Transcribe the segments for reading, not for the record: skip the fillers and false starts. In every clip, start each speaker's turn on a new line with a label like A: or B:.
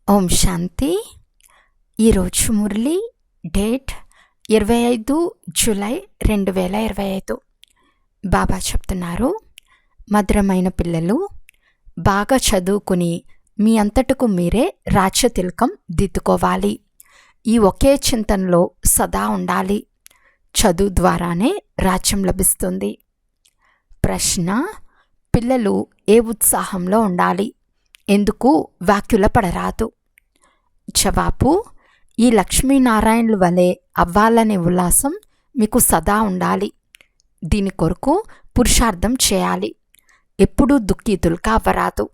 A: ఓం శాంతి. ఈరోజు Murali date 25 July 2025. బాబా చెప్తున్నారు, మధురమైన పిల్లలు, బాగా చదువుకుని మీ అంతటకు మీరే రాజ్య తిలకం దిద్దుకోవాలి. ఈ ఒకే చింతనలో సదా ఉండాలి. చదువు ద్వారానే రాజ్యం లభిస్తుంది. ప్రశ్న: పిల్లలు ఏ ఉత్సాహంలో ఉండాలి? ఎందుకు వ్యాఖ్యుల పడరాదు? జవాబు: ఈ లక్ష్మీనారాయణుల వలె అవ్వాలనే ఉల్లాసం మీకు సదా ఉండాలి. దీని కొరకు పురుషార్థం చేయాలి. ఎప్పుడూ దుఃఖితులుగా అవ్వరాదు.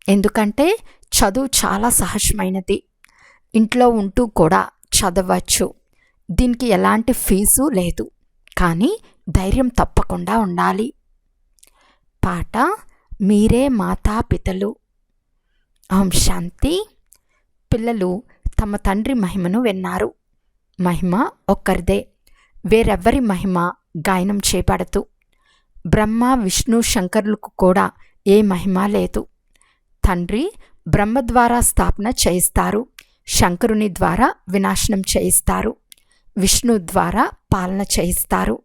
A: ఎందుకంటే చదువు చాలా సహజమైనది. ఇంట్లో ఉంటూ కూడా చదవచ్చు. దీనికి ఎలాంటి ఫీజు లేదు. కానీ ధైర్యం తప్పకుండా ఉండాలి. పాట: మీరే మాతాపితలు. ఓం శాంతి. పిల్లలు తమ తండ్రి మహిమను విన్నారు. మహిమ ఒక్కరిదే, వేరెవ్వరి మహిమ గాయనం చేయబడదు. బ్రహ్మ, విష్ణు, శంకరులకు కూడా ఏ మహిమ లేదు. తండ్రి బ్రహ్మ ద్వారా స్థాపన చేయిస్తారు, శంకరుని ద్వారా వినాశనం చేయిస్తారు, విష్ణు ద్వారా పాలన చేయిస్తారు.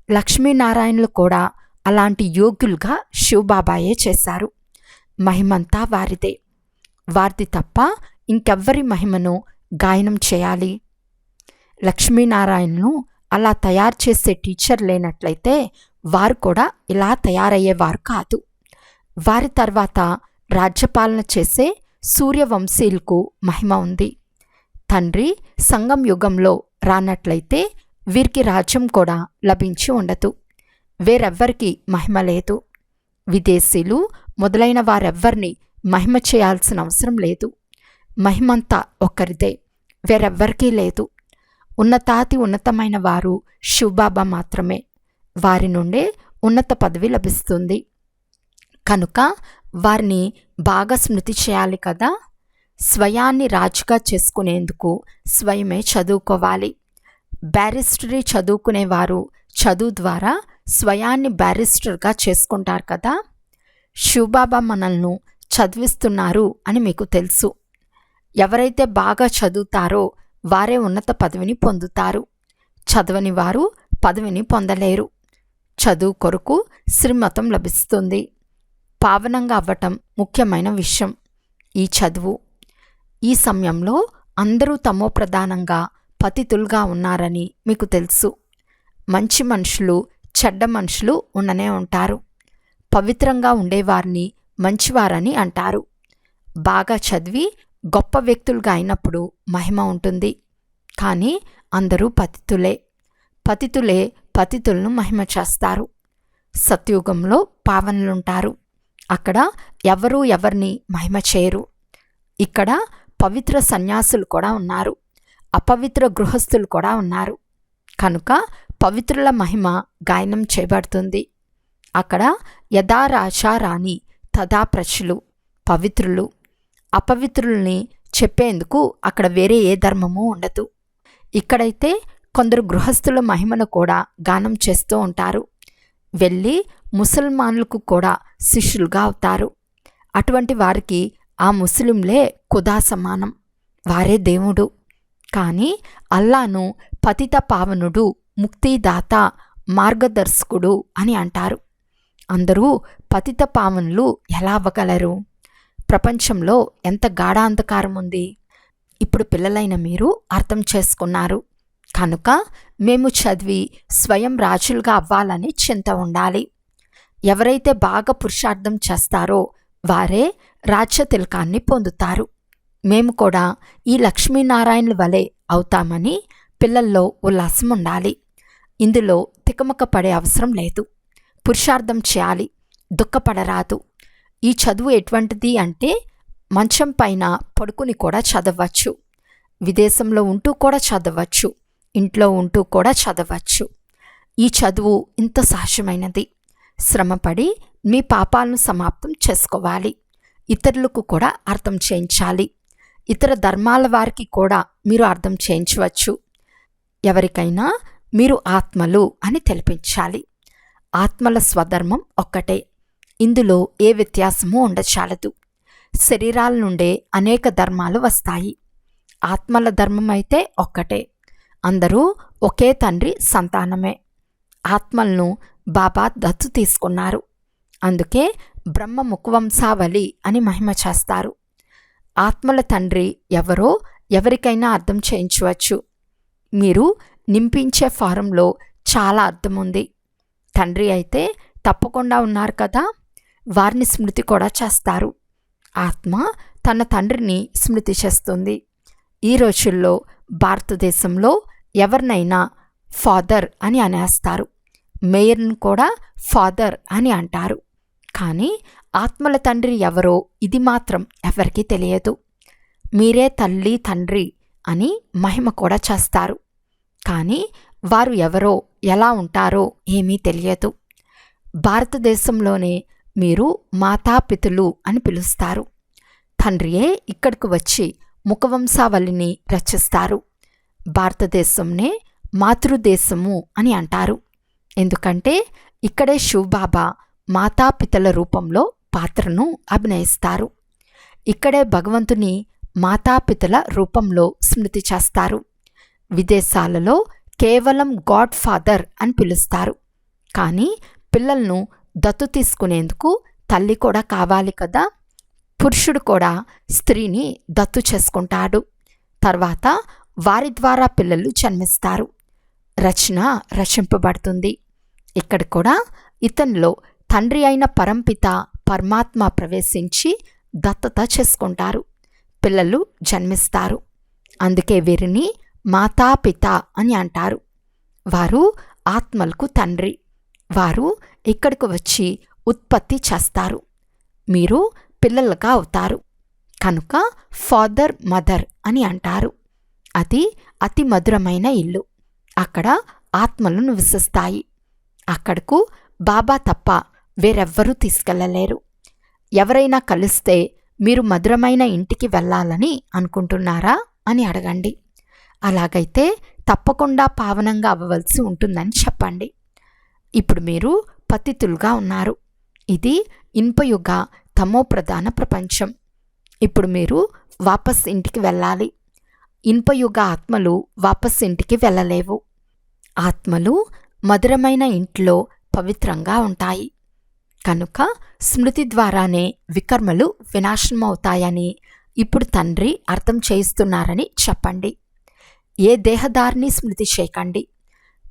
A: లక్ష్మీనారాయణులు కూడా అలాంటి యోగ్యులుగా శివబాబాయే చేశారు. మహిమంతా వారిదే. వారిది తప్ప ఇంకెవ్వరి మహిమను గాయనం చేయాలి? లక్ష్మీనారాయణను అలా తయారు చేసే టీచర్ లేనట్లయితే వారు కూడా ఇలా తయారయ్యేవారు కాదు. వారి తర్వాత రాజ్యపాలన చేసే సూర్యవంశీయులకు మహిమ ఉంది. తండ్రి సంగం యుగంలో రానట్లయితే వీరికి రాజ్యం కూడా లభించి ఉండదు. వేరెవ్వరికి మహిమ లేదు. విదేశీయులు మొదలైన వారెవ్వరిని మహిమ చేయాల్సిన అవసరం లేదు. మహిమంతా ఒక్కరిదే, వేరెవ్వరికీ లేదు. ఉన్నతాతి ఉన్నతమైన వారు శివబాబా మాత్రమే. వారి నుండే ఉన్నత పదవి లభిస్తుంది. కనుక వారిని బాగా స్మృతి చేయాలి కదా. స్వయాన్ని రాజుగా చేసుకునేందుకు స్వయమే చదువుకోవాలి. బ్యారిస్టరీ చదువుకునేవారు చదువు ద్వారా స్వయాన్ని బ్యారిస్టర్గా చేసుకుంటారు కదా. శివబాబా మనల్ని చదివిస్తున్నారు అని మీకు తెలుసు. ఎవరైతే బాగా చదువుతారో వారే ఉన్నత పదవిని పొందుతారు. చదవని వారు పదవిని పొందలేరు. చదువు కొరకు శ్రీమతం లభిస్తుంది. పావనంగా అవ్వటం ముఖ్యమైన విషయం. ఈ చదువు ఈ సమయంలో అందరూ తమో ప్రధానంగా పతితులుగా ఉన్నారని మీకు తెలుసు. మంచి మనుషులు, చెడ్డ మనుషులు ఉండనే ఉంటారు. పవిత్రంగా ఉండేవారిని మంచివారని అంటారు. బాగా చదివి గొప్ప వ్యక్తులుగా అయినప్పుడు మహిమ ఉంటుంది. కానీ అందరూ పతితులే. పతితులే పతితులను మహిమ చేస్తారు. సత్యుగంలో పావనులుంటారు. అక్కడ ఎవరూ ఎవరిని మహిమ చేయరు. ఇక్కడ పవిత్ర సన్యాసులు కూడా ఉన్నారు, అపవిత్ర గృహస్థులు కూడా ఉన్నారు. కనుక పవిత్రుల మహిమ గాయనం చేయబడుతుంది. అక్కడ యథా రాజా రాణి తదా ప్రజలు. పవిత్రులు అపవిత్రుల్ని చెప్పేందుకు అక్కడ వేరే ఏ ధర్మము ఉండదు. ఇక్కడైతే కొందరు గృహస్థుల మహిమను కూడా గానం చేస్తూ ఉంటారు. వెళ్ళి ముసల్మాన్లకు కూడా శిష్యులుగా అవుతారు. అటువంటి వారికి ఆ ముస్లింలే ఖుదా సమానం. వారే దేవుడు. కానీ అల్లాను పతిత పావనుడు, ముక్తిదాత, మార్గదర్శకుడు అని అంటారు. అందరూ పతిత పావనులు ఎలా అవ్వగలరు? ప్రపంచంలో ఎంత గాఢాంధకారం ఉంది. ఇప్పుడు పిల్లలైన మీరు అర్థం చేసుకున్నారు. కనుక మేము చదివి స్వయం రాజులుగా అవ్వాలని చింత ఉండాలి. ఎవరైతే బాగా పురుషార్థం చేస్తారో వారే రాజ్య తిలకాన్ని పొందుతారు. మేము కూడా ఈ లక్ష్మీనారాయణుల వలె అవుతామని పిల్లల్లో ఉల్లాసం ఉండాలి. ఇందులో తికమక పడే అవసరం లేదు. పురుషార్థం చేయాలి, దుఃఖపడరాదు. ఈ చదువు ఎటువంటిది అంటే మంచం పైన పడుకుని కూడా చదవచ్చు. విదేశంలో ఉంటూ కూడా చదవచ్చు. ఇంట్లో ఉంటూ కూడా చదవచ్చు. ఈ చదువు ఇంత సహజమైనది. శ్రమపడి మీ పాపాలను సమాప్తం చేసుకోవాలి. ఇతరులకు కూడా అర్థం చేయించాలి. ఇతర ధర్మాల వారికి కూడా మీరు అర్థం చేయించవచ్చు. ఎవరికైనా మీరు ఆత్మలు అని తెలిపించాలి. ఆత్మల స్వధర్మం ఒక్కటే. ఇందులో ఏ వ్యత్యాసమూ ఉండచాలదు. శరీరాల నుండే అనేక ధర్మాలు వస్తాయి. ఆత్మల ధర్మం అయితే ఒక్కటే. అందరూ ఒకే తండ్రి సంతానమే. ఆత్మలను బాబా దత్తు తీసుకున్నారు. అందుకే బ్రహ్మ ముఖవంశావళి అని మహిమ చేస్తారు. ఆత్మల తండ్రి ఎవరో ఎవరికైనా అర్థం చేయించవచ్చు. మీరు నింపించే ఫారంలో చాలా అర్థం ఉంది. తండ్రి అయితే తప్పకుండా ఉన్నారు కదా, వారిని స్మృతి కూడా చేస్తారు. ఆత్మ తన తండ్రిని స్మృతి చేస్తుంది. ఈ రోజుల్లో భారతదేశంలో ఎవరినైనా ఫాదర్ అని అనేస్తారు, మేయర్ను కూడా ఫాదర్ అని అంటారు. కానీ ఆత్మల తండ్రి ఎవరో ఇది మాత్రం ఎవరికీ తెలియదు. మీరే తల్లి తండ్రి అని మహిమ కూడా చేస్తారు. కానీ వారు ఎవరో ఎలా ఉంటారో ఏమీ తెలియదు. భారతదేశంలోనే మీరు మాతాపితులు అని పిలుస్తారు. తండ్రియే ఇక్కడికి వచ్చి ముఖవంశావళిని రచిస్తారు. భారతదేశంనే మాతృదేశము అని అంటారు. ఎందుకంటే ఇక్కడే శివబాబా మాతాపితల రూపంలో పాత్రను అభినయిస్తారు. ఇక్కడే భగవంతుని మాతాపితల రూపంలో స్మృతి చేస్తారు. విదేశాలలో కేవలం గాడ్ ఫాదర్ అని పిలుస్తారు. కానీ పిల్లలను దత్తు తీసుకునేందుకు తల్లి కూడా కావాలి కదా. పురుషుడు కూడా స్త్రీని దత్తు చేసుకుంటాడు. తర్వాత వారి ద్వారా పిల్లలు జన్మిస్తారు. రచన రచింపబడుతుంది. ఇక్కడ కూడా ఇతనిలో తండ్రి అయిన పరంపిత పరమాత్మ ప్రవేశించి దత్తత చేసుకుంటారు. పిల్లలు జన్మిస్తారు. అందుకే వీరిని మాతాపిత అని అంటారు. వారు ఆత్మలకు తండ్రి. వారు ఇక్కడికి వచ్చి ఉత్పత్తి చేస్తారు. మీరు పిల్లలుగా అవుతారు. కనుక ఫాదర్ మదర్ అని అంటారు. అది అతి మధురమైన ఇల్లు. అక్కడ ఆత్మలు నివసిస్తాయి. అక్కడకు బాబా తప్ప వేరెవ్వరూ తీసుకెళ్ళలేరు. ఎవరైనా కలిస్తే మీరు మధురమైన ఇంటికి వెళ్ళాలని అనుకుంటున్నారా అని అడగండి. అలాగైతే తప్పకుండా పావనంగా అవ్వవలసి ఉంటుందని చెప్పండి. ఇప్పుడు మీరు పతితులుగా ఉన్నారు. ఇది ఇనుపయుగ తమో ప్రధాన ప్రపంచం. ఇప్పుడు మీరు వాపస్ ఇంటికి వెళ్ళాలి. ఇనుపయుగ ఆత్మలు వాపస్ ఇంటికి వెళ్ళలేవు. ఆత్మలు మధురమైన ఇంట్లో పవిత్రంగా ఉంటాయి. కనుక స్మృతి ద్వారానే వికర్మలు వినాశనమవుతాయని ఇప్పుడు తండ్రి అర్థం చేయిస్తున్నారని చెప్పండి. ఏ దేహదారిని స్మృతి చేయకండి.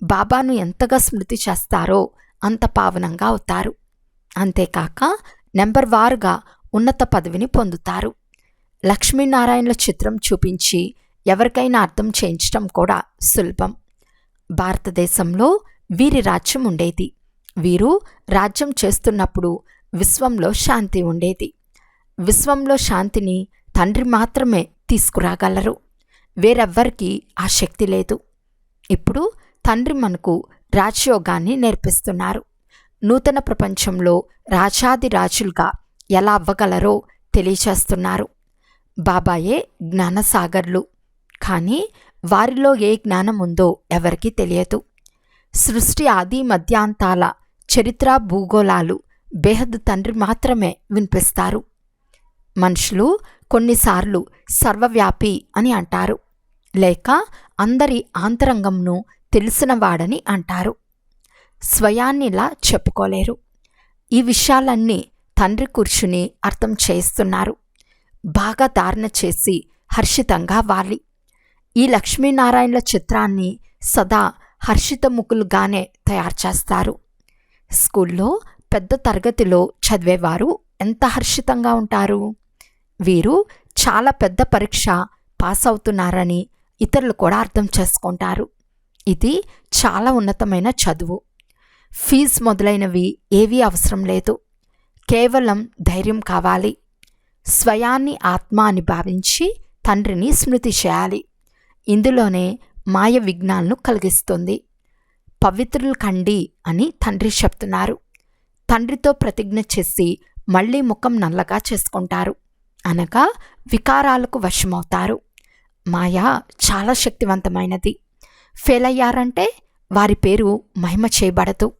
A: బాబాను ఎంతగా స్మృతి చేస్తారో అంత పావనంగా అవుతారు. అంతేకాక నెంబర్ వారుగా ఉన్నత పదవిని పొందుతారు. లక్ష్మీనారాయణల చిత్రం చూపించి ఎవరికైనా అర్థం చేయించడం కూడా సులభం. భారతదేశంలో వీరి రాజ్యం ఉండేది. వీరు రాజ్యం చేస్తున్నప్పుడు విశ్వంలో శాంతి ఉండేది. విశ్వంలో శాంతిని తండ్రి మాత్రమే తీసుకురాగలరు. వేరెవ్వరికీ ఆ శక్తి లేదు. ఇప్పుడు తండ్రి మనకు రాజయోగాన్ని నేర్పిస్తున్నారు. నూతన ప్రపంచంలో రాజాది రాజులుగా ఎలా అవ్వగలరో తెలియచేస్తున్నారు. బాబాయే జ్ఞానసాగర్లు. కానీ వారిలో ఏ జ్ఞానం ఉందో ఎవరికీ తెలియదు. సృష్టి ఆది మధ్యాంతాల చరిత్ర భూగోళాలు బేహద్ తండ్రి మాత్రమే వినిపిస్తారు. మనుషులు కొన్నిసార్లు సర్వవ్యాపి అని అంటారు, లేక అందరి ఆంతరంగంను తెలిసినవాడని అంటారు. స్వయాన్నిలా చెప్పుకోలేరు. ఈ విషయాలన్నీ తండ్రి కూర్చుని అర్థం చేయిస్తున్నారు. బాగా ధారణ చేసి హర్షితంగా వాలి. ఈ లక్ష్మీనారాయణల చిత్రాన్ని సదా హర్షితముఖులుగానే తయారు చేస్తారు. స్కూల్లో పెద్ద తరగతిలో చదివేవారు ఎంత హర్షితంగా ఉంటారు. వీరు చాలా పెద్ద పరీక్ష పాస్ అవుతున్నారని ఇతరులు కూడా అర్థం చేసుకుంటారు. ఇది చాలా ఉన్నతమైన చదువు. ఫీజు మొదలైనవి ఏవీ అవసరం లేదు. కేవలం ధైర్యం కావాలి. స్వయాన్ని ఆత్మ అని భావించి తండ్రిని స్మృతి చేయాలి. ఇందులోనే మాయ విఘ్నాలను కలిగిస్తుంది. పవిత్రులు కండి అని తండ్రి చెప్తున్నారు. తండ్రితో ప్రతిజ్ఞ చేసి మళ్ళీ ముఖం నల్లగా చేసుకుంటారు. అనగా వికారాలకు వశమవుతారు. మాయ చాలా శక్తివంతమైనది. ఫెయిల్ అయ్యారంటే వారి పేరు మహిమ చేయబడదు.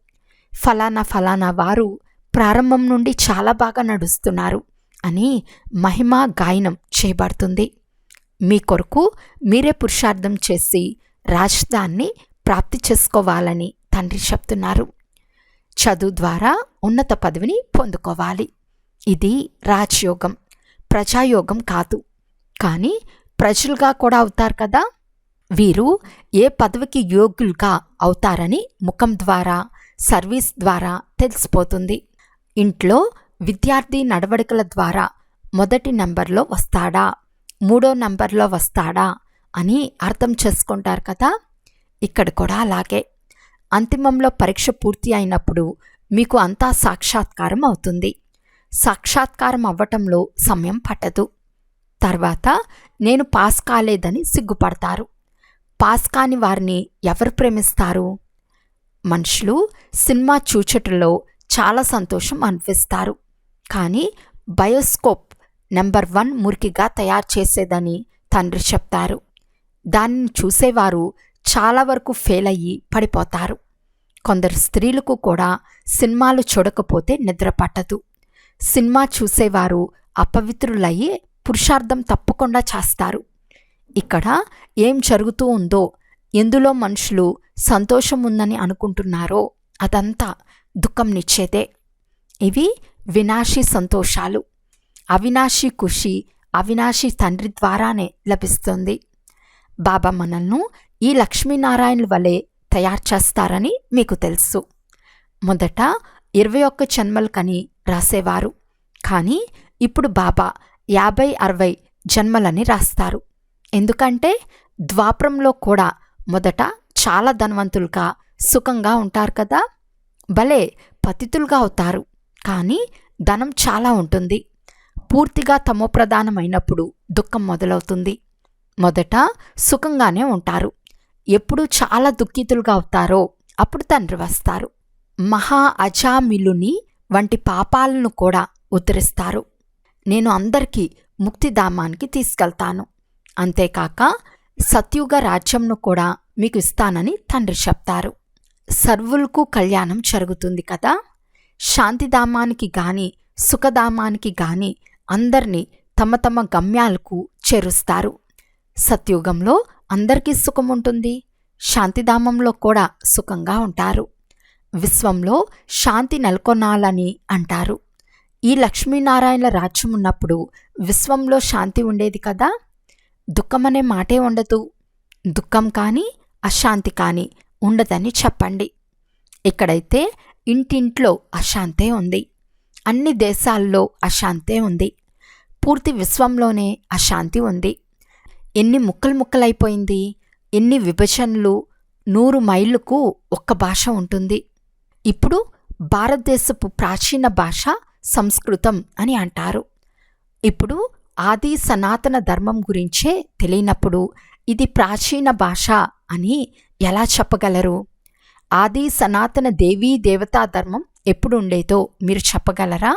A: ఫలానా ఫలానా వారు ప్రారంభం నుండి చాలా బాగా నడుస్తున్నారు అని మహిమా గాయనం చేయబడుతుంది. మీ కొరకు మీరే పురుషార్థం చేసి రాజధాన్ని ప్రాప్తి చేసుకోవాలని తండ్రి చెప్తున్నారు. చదువు ద్వారా ఉన్నత పదవిని పొందుకోవాలి. ఇది రాజయోగం, ప్రజాయోగం కాదు. కానీ ప్రజలుగా కూడా అవుతారు కదా. వీరు ఏ పదవికి యోగ్యులుగా అవుతారని ముఖం ద్వారా, సర్వీస్ ద్వారా తెలిసిపోతుంది. ఇంట్లో విద్యార్థి నడవడికల ద్వారా మొదటి నంబర్లో వస్తాడా, 3వ నంబర్లో వస్తాడా అని అర్థం చేసుకుంటారు కదా. ఇక్కడ కూడా అలాగే అంతిమంలో పరీక్ష పూర్తి అయినప్పుడు మీకు అంతా సాక్షాత్కారం అవుతుంది. సాక్షాత్కారం అవ్వటంలో సమయం పట్టదు. తర్వాత నేను పాస్ కాలేదని సిగ్గుపడతారు. పాస్ కాని వారిని ఎవరు ప్రేమిస్తారు? మనుషులు సినిమా చూచటంలో చాలా సంతోషం అనిపిస్తారు. కానీ బయోస్కోప్ నెంబర్ 1 మురికిగా తయారు చేసేదని తండ్రి చెప్తారు. దానిని చూసేవారు చాలా వరకు ఫెయిల్ అయ్యి పడిపోతారు. కొందరు స్త్రీలకు కూడా సినిమాలు చూడకపోతే నిద్ర పట్టదు. సినిమా చూసేవారు అపవిత్రులయ్యి పురుషార్థం తప్పకుండా చేస్తారు. ఇక్కడ ఏం జరుగుతూ ఉందో, ఎందులో మనుషులు సంతోషం ఉందని అనుకుంటున్నారో అదంతా దుఃఖంనిచ్చేదే. ఇవి వినాశీ సంతోషాలు. అవినాశీ ఖుషి అవినాశీ తండ్రి ద్వారానే లభిస్తుంది. బాబా మనల్ని ఈ లక్ష్మీనారాయణుల వలె తయారు చేస్తారని మీకు తెలుసు. మొదట 21 జన్మలకని రాసేవారు. కానీ ఇప్పుడు బాబా 50-60 జన్మలని రాస్తారు. ఎందుకంటే ద్వాపరంలో కూడా మొదట చాలా ధనవంతులుగా సుఖంగా ఉంటారు కదా. భలే పతితులుగా అవుతారు. కానీ ధనం చాలా ఉంటుంది. పూర్తిగా తమోప్రధానమైనప్పుడు దుఃఖం మొదలవుతుంది. మొదట సుఖంగానే ఉంటారు. ఎప్పుడు చాలా దుఃఖితులుగా అవుతారో అప్పుడు తండ్రి వస్తారు. మహా అజామిలుని వంటి పాపాలను కూడా ఉద్ధరిస్తారు. నేను అందరికీ ముక్తిధామానికి తీసుకెళ్తాను. అంతేకాక సత్యుగ రాజ్యంను కూడా మీకు ఇస్తానని తండ్రి చెప్తారు. సర్వులకు కళ్యాణం జరుగుతుంది కదా. శాంతిధామానికి గాని సుఖధామానికి గాని అందరినీ తమ తమ గమ్యాలకు చేరుస్తారు. సత్యుగంలో అందరికీ సుఖం ఉంటుంది. శాంతిధామంలో కూడా సుఖంగా ఉంటారు. విశ్వంలో శాంతి నెలకొనాలని అంటారు. ఈ లక్ష్మీనారాయణల రాజ్యం ఉన్నప్పుడు విశ్వంలో శాంతి ఉండేది కదా. దుఃఖమనే మాటే ఉండదు. దుఃఖం కానీ అశాంతి కానీ ఉండదని చెప్పండి. ఇక్కడైతే ఇంటింట్లో అశాంతే ఉంది. అన్ని దేశాల్లో అశాంతే ఉంది. పూర్తి విశ్వంలోనే అశాంతి ఉంది. ఎన్ని ముక్కలు ముక్కలైపోయింది. ఎన్ని విభజనలు. 100 మైళ్ళకు ఒక్క భాష ఉంటుంది. ఇప్పుడు భారతదేశపు ప్రాచీన భాష సంస్కృతం అని అంటారు. ఇప్పుడు ఆది సనాతన ధర్మం గురించే తెలియనప్పుడు ఇది ప్రాచీన భాష అని ఎలా చెప్పగలరు? ఆది సనాతన దేవీ దేవతా ధర్మం ఎప్పుడు ఉండేదో మీరు చెప్పగలరా?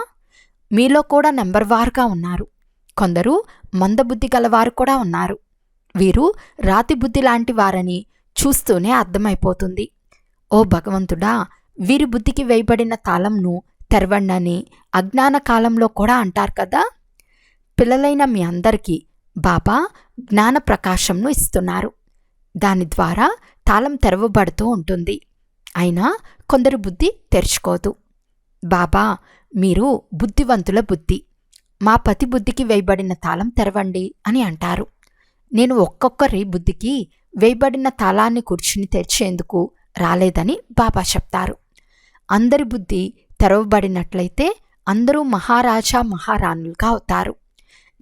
A: మీలో కూడా నెంబర్వారుగా ఉన్నారు. కొందరు మందబుద్ధి గలవారు కూడా ఉన్నారు. వీరు రాతి బుద్ధి లాంటి వారని చూస్తూనే అర్థమైపోతుంది. ఓ భగవంతుడా, వీరి బుద్ధికి వేయబడిన తాళంను తెరవండని అజ్ఞాన కాలంలో కూడా అంటారు కదా. పిల్లలైన మీ అందరికీ బాబా జ్ఞాన ప్రకాశంను ఇస్తున్నారు. దాని ద్వారా తాళం తెరవబడుతూ ఉంటుంది. అయినా కొందరు బుద్ధి తెరుచుకోదు. బాబా, మీరు బుద్ధివంతుల బుద్ధి, మా పతి బుద్ధికి వేయబడిన తాళం తెరవండి అని అంటారు. నేను ఒక్కొక్కరి బుద్ధికి వేయబడిన తాళాన్ని కూర్చుని తెరిచేందుకు రాలేదని బాబా చెప్తారు. అందరి బుద్ధి తెరవబడినట్లయితే అందరూ మహారాజా మహారాణులుగా అవుతారు.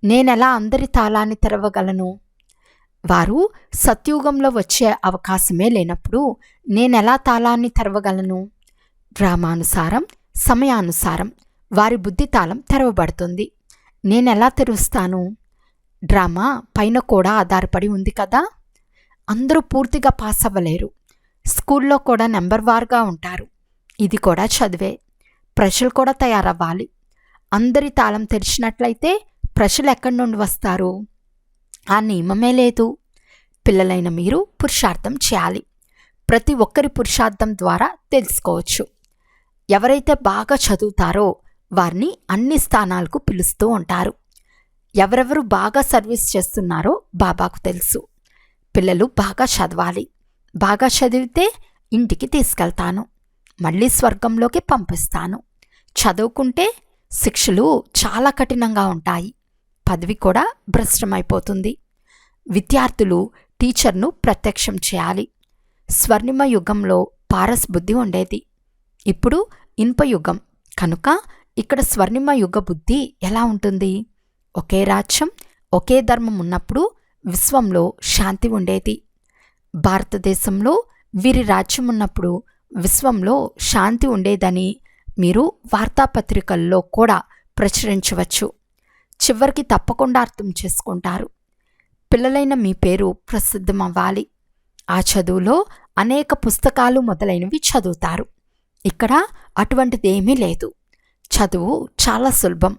A: నేనెలా అందరి తాళాన్ని తెరవగలను? వారు సత్యుగంలో వచ్చే అవకాశమే లేనప్పుడు నేనెలా తాళాన్ని తెరవగలను? డ్రామానుసారం సమయానుసారం వారి బుద్ధి తాళం తెరవబడుతుంది. నేనెలా తెరుస్తాను? డ్రామా పైన కూడా ఆధారపడి ఉంది కదా. అందరూ పూర్తిగా పాస్ అవ్వలేరు. స్కూల్లో కూడా నెంబర్వారుగా ఉంటారు. ఇది కూడా చదివే. ప్రజలు కూడా తయారవ్వాలి. అందరి తాళం తెరిచినట్లయితే ప్రజలు ఎక్కడి నుండి వస్తారు? ఆ నియమమే లేదు. పిల్లలైన మీరు పురుషార్థం చేయాలి. ప్రతి ఒక్కరి పురుషార్థం ద్వారా తెలుసుకోవచ్చు. ఎవరైతే బాగా చదువుతారో వారిని అన్ని స్థానాలకు పిలుస్తూ ఉంటారు. ఎవరెవరు బాగా సర్వీస్ చేస్తున్నారో బాబాకు తెలుసు. పిల్లలు బాగా చదవాలి, బాగా చదివితే ఇంటికి తీసుకెళ్తాను, మళ్ళీ స్వర్గంలోకి పంపిస్తాను. చదువుకుంటే శిక్షలు చాలా కఠినంగా ఉంటాయి, పదవి కూడా భ్రష్టమైపోతుంది. విద్యార్థులు టీచర్ను ప్రత్యక్షం చేయాలి. స్వర్ణిమ యుగంలో పారస్ బుద్ధి ఉండేది, ఇప్పుడు ఇనుప యుగం కనుక ఇక్కడ స్వర్ణిమ యుగ బుద్ధి ఎలా ఉంటుంది? ఒకే రాజ్యం, ఒకే ధర్మం ఉన్నప్పుడు విశ్వంలో శాంతి ఉండేది. భారతదేశంలో వీరి రాజ్యం ఉన్నప్పుడు విశ్వంలో శాంతి ఉండేదని మీరు వార్తాపత్రికల్లో కూడా ప్రచురించవచ్చు. చివరికి తప్పకుండా అర్థం చేసుకుంటారు. పిల్లలైన మీ పేరు ప్రసిద్ధమవ్వాలి. ఆ చదువులో అనేక పుస్తకాలు మొదలైనవి చదువుతారు. ఇక్కడ అటువంటిది ఏమీ లేదు. చదువు చాలా సులభం.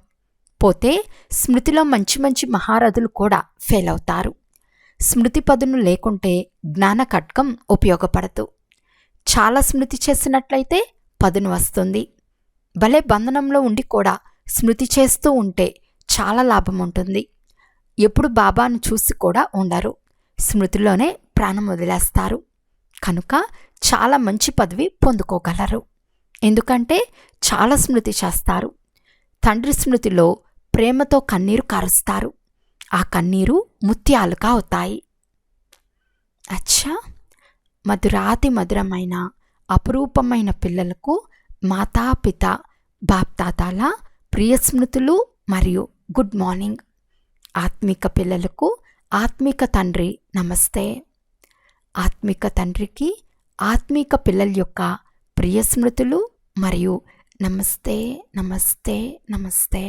A: పోతే స్మృతిలో మంచి మంచి మహారథులు కూడా ఫెయిల్ అవుతారు. స్మృతి పదును లేకుంటే జ్ఞాన ఖడ్గం ఉపయోగపడదు. చాలా స్మృతి చేసినట్లయితే పదును వస్తుంది. భలే బంధనంలో ఉండి కూడా స్మృతి చేస్తూ ఉంటే చాలా లాభం ఉంటుంది. ఎప్పుడు బాబాను చూసి కూడా ఉండరు, స్మృతిలోనే ప్రాణం వదిలేస్తారు. కనుక చాలా మంచి పదవి పొందుకోగలరు. ఎందుకంటే చాలా స్మృతి చేస్తారు. తండ్రి స్మృతిలో ప్రేమతో కన్నీరు కారుస్తారు. ఆ కన్నీరు ముత్యాలుగా అవుతాయి. అచ్చా, మధురాతి మధురమైన అపురూపమైన పిల్లలకు మాతాపిత బాప్తాతాల ప్రియ స్మృతులు మరియు గుడ్ మార్నింగ్. ఆత్మిక పిల్లలకు ఆత్మిక తండ్రి నమస్తే. ఆత్మిక తండ్రికి ఆత్మిక పిల్లల యొక్క ప్రియ స్మృతులు మరియు నమస్తే నమస్తే నమస్తే.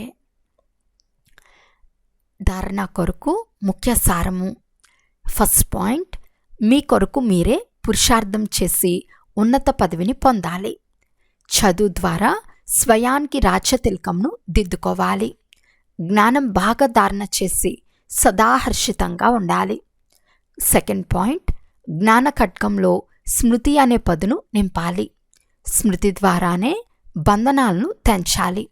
A: ధారణ కొరకు ముఖ్య సారము. ఫస్ట్ పాయింట్, మీ కొరకు మీరే పురుషార్థం చేసి ఉన్నత పదవిని పొందాలి. చదువు ద్వారా స్వయానికి రాజ్యతిలకంను దిద్దుకోవాలి. జ్ఞానం బాగా ధారణ చేసి సదా హర్షితంగా ఉండాలి. సెకండ్ పాయింట్, జ్ఞాన ఖడ్గంలో స్మృతి అనే పదును నింపాలి. స్మృతి ద్వారానే బంధనాలను తెంచాలి.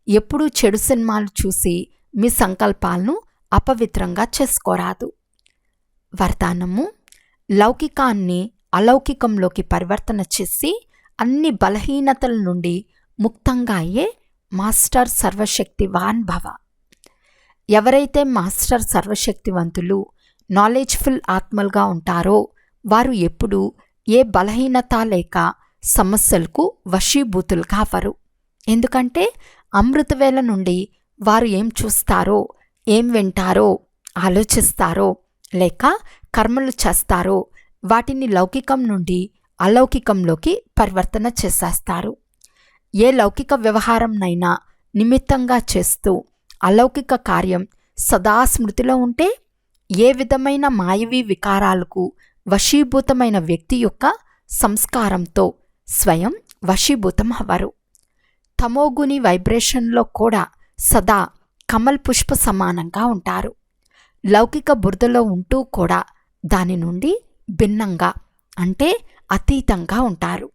A: ఎప్పుడూ చెడు సినిమాలు చూసి మీ సంకల్పాలను అపవిత్రంగా చేసుకోరాదు. వరదానము, లౌకికాన్ని అలౌకికంలోకి పరివర్తన చేసి అన్ని బలహీనతల నుండి ముక్తంగా అయ్యే మాస్టర్ సర్వశక్తివాన్ భవ. ఎవరైతే మాస్టర్ సర్వశక్తివంతులు నాలెడ్జ్ఫుల్ ఆత్మలుగా ఉంటారో వారు ఎప్పుడూ ఏ బలహీనత లేక సమస్యలకు వశీభూతులు కావరు. ఎందుకంటే అమృతవేళ నుండి వారు ఏం చూస్తారో, ఏం వింటారో, ఆలోచిస్తారో లేక కర్మలు చేస్తారో వాటిని లౌకికం నుండి అలౌకికంలోకి పరివర్తన చేసేస్తారు. ఏ లౌకిక వ్యవహారంనైనా నిమిత్తంగా చేస్తూ అలౌకిక కార్యం సదా స్మృతిలో ఉంటే ఏ విధమైన మాయవీ వికారాలకు వశీభూతమైన వ్యక్తి యొక్క సంస్కారంతో స్వయం వశీభూతం అవ్వరు. తమోగుని వైబ్రేషన్లో కూడా సదా కమల్ పుష్ప సమానంగా ఉంటారు. లౌకిక బురదలో ఉంటూ కూడా దాని నుండి భిన్నంగా అంటే అతీతంగా ఉంటారు.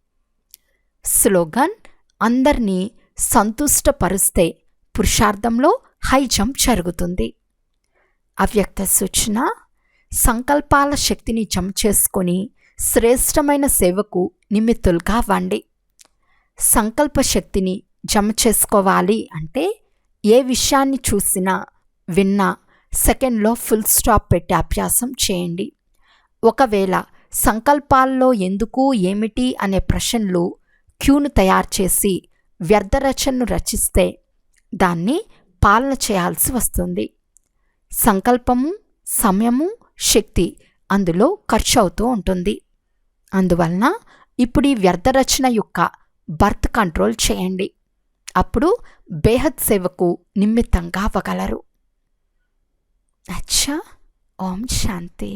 A: స్లోగన్, అందరినీ సంతుష్టపరుస్తే పురుషార్థంలో హై జంప్ జరుగుతుంది. అవ్యక్త సూచన, సంకల్పాల శక్తిని జంప్ చేసుకొని శ్రేష్టమైన సేవకు నిమిత్తులుగా అవ్వండి. సంకల్ప శక్తిని జమ చేసుకోవాలి అంటే ఏ విషయాన్ని చూసినా విన్నా సెకండ్లో ఫుల్ స్టాప్ పెట్టి అభ్యాసం చేయండి. ఒకవేళ సంకల్పాల్లో ఎందుకు ఏమిటి అనే ప్రశ్నలు క్యూను తయారు చేసి వ్యర్థరచనను రచిస్తే దాన్ని పాలన చేయాల్సి వస్తుంది. సంకల్పము, సమయము, శక్తి అందులో ఖర్చు అవుతూ ఉంటుంది. అందువలన ఇప్పుడు ఈ వ్యర్థరచన యొక్క బర్త్ కంట్రోల్ చేయండి. అప్పుడు బేహద్ సేవకు నిమిత్తంగా అవ్వగలరు. అచ్చా, ఓం శాంతి.